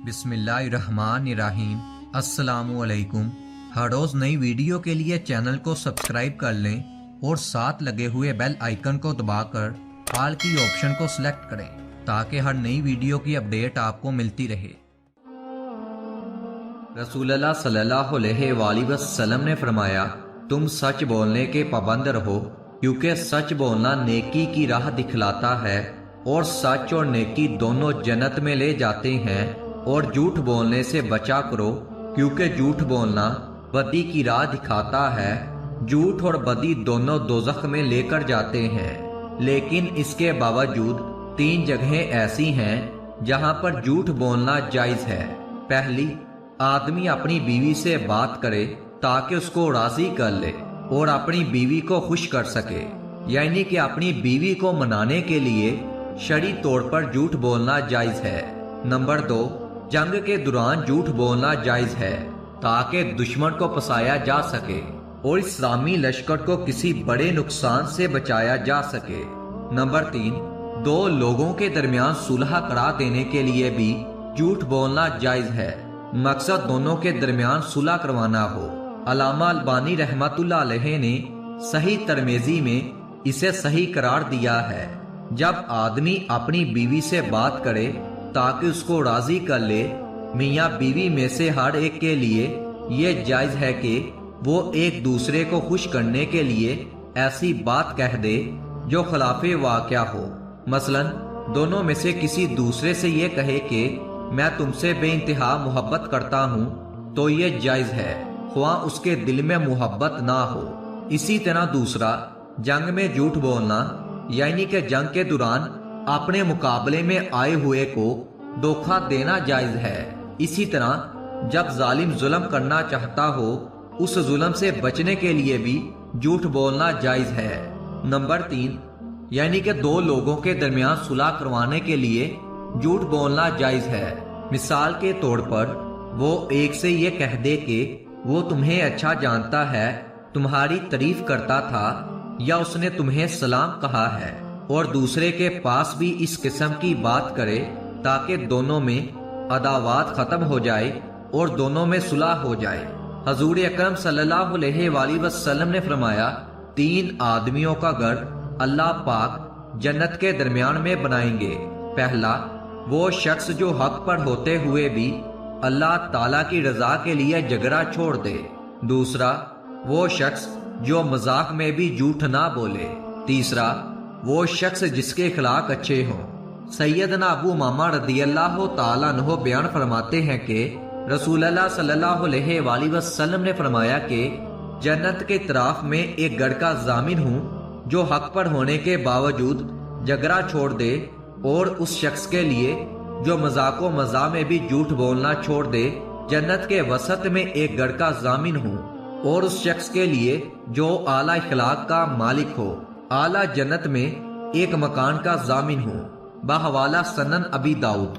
بسم اللہ الرحمن الرحیم۔ السلام علیکم۔ ہر روز نئی ویڈیو کے لیے چینل کو سبسکرائب کر لیں اور ساتھ لگے ہوئے بیل آئیکن کو دبا کر آل کی آپشن کو سلیکٹ کریں تاکہ ہر نئی ویڈیو کی اپڈیٹ آپ کو ملتی رہے۔ رسول اللہ صلی اللہ علیہ وآلہ وسلم نے فرمایا، تم سچ بولنے کے پابند رہو کیونکہ سچ بولنا نیکی کی راہ دکھلاتا ہے اور سچ اور نیکی دونوں جنت میں لے جاتے ہیں، اور جھوٹ بولنے سے بچا کرو کیونکہ جھوٹ بولنا بدی کی راہ دکھاتا ہے۔ جھوٹ اور بدی دونوں دوزخ میں لے کر جاتے ہیں، لیکن اس کے باوجود 3 جگہیں ایسی ہیں جہاں پر جھوٹ بولنا جائز ہے۔ پہلی، آدمی اپنی بیوی سے بات کرے تاکہ اس کو راضی کر لے اور اپنی بیوی کو خوش کر سکے، یعنی کہ اپنی بیوی کو منانے کے لیے شرعی طور پر جھوٹ بولنا جائز ہے۔ نمبر 2، جنگ کے دوران جھوٹ بولنا جائز ہے تاکہ دشمن کو پھنسایا جا سکے اور اسلامی لشکر کو کسی بڑے نقصان سے بچایا جا سکے۔ نمبر 3، 2 لوگوں کے درمیان صلح کرا دینے کے لیے بھی جھوٹ بولنا جائز ہے، مقصد دونوں کے درمیان صلح کروانا ہو۔ علامہ البانی رحمۃ اللہ علیہ نے صحیح ترمذی میں اسے صحیح قرار دیا ہے۔ جب آدمی اپنی بیوی سے بات کرے تاکہ اس کو راضی کر لے، میاں بیوی میں سے ہر ایک کے لیے یہ جائز ہے کہ وہ ایک دوسرے کو خوش کرنے کے لیے ایسی بات کہہ دے جو خلاف واقعہ ہو۔ مثلا دونوں میں سے کسی دوسرے سے یہ کہے کہ میں تم سے بے انتہا محبت کرتا ہوں، تو یہ جائز ہے خواہ اس کے دل میں محبت نہ ہو۔ اسی طرح دوسرا، جنگ میں جھوٹ بولنا، یعنی کہ جنگ کے دوران اپنے مقابلے میں آئے ہوئے کو دھوکہ دینا جائز ہے۔ اسی طرح جب ظالم ظلم کرنا چاہتا ہو، اس ظلم سے بچنے کے لیے بھی جھوٹ بولنا جائز ہے۔ نمبر 3، یعنی کہ 2 لوگوں کے درمیان صلح کروانے کے لیے جھوٹ بولنا جائز ہے۔ مثال کے طور پر وہ ایک سے یہ کہہ دے کہ وہ تمہیں اچھا جانتا ہے، تمہاری تعریف کرتا تھا، یا اس نے تمہیں سلام کہا ہے، اور دوسرے کے پاس بھی اس قسم کی بات کرے تاکہ دونوں میں عداوت ختم ہو جائے اور دونوں میں صلح ہو جائے۔ حضور اکرم صلی اللہ علیہ وآلہ وسلم نے فرمایا، 3 آدمیوں کا گھر اللہ پاک جنت کے درمیان میں بنائیں گے۔ پہلا، وہ شخص جو حق پر ہوتے ہوئے بھی اللہ تعالیٰ کی رضا کے لیے جھگڑا چھوڑ دے۔ دوسرا، وہ شخص جو مذاق میں بھی جھوٹ نہ بولے۔ تیسرا، وہ شخص جس کے اخلاق اچھے ہوں۔ سیدنا ابو امامہ رضی اللہ تعالیٰ عنہ بیان فرماتے ہیں کہ رسول اللہ صلی اللہ علیہ وآلہ وسلم نے فرمایا کہ جنت کے طرف میں ایک گھر کا ضامن ہوں جو حق پر ہونے کے باوجود جھگڑا چھوڑ دے، اور اس شخص کے لیے جو مذاق و مزاح میں بھی جھوٹ بولنا چھوڑ دے جنت کے وسط میں ایک گھر کا ضامن ہوں، اور اس شخص کے لیے جو اعلیٰ اخلاق کا مالک ہو، اعلیٰ جنت میں ایک مکان کا ضامن ہوں۔ بحوالہ سنن ابی داؤد۔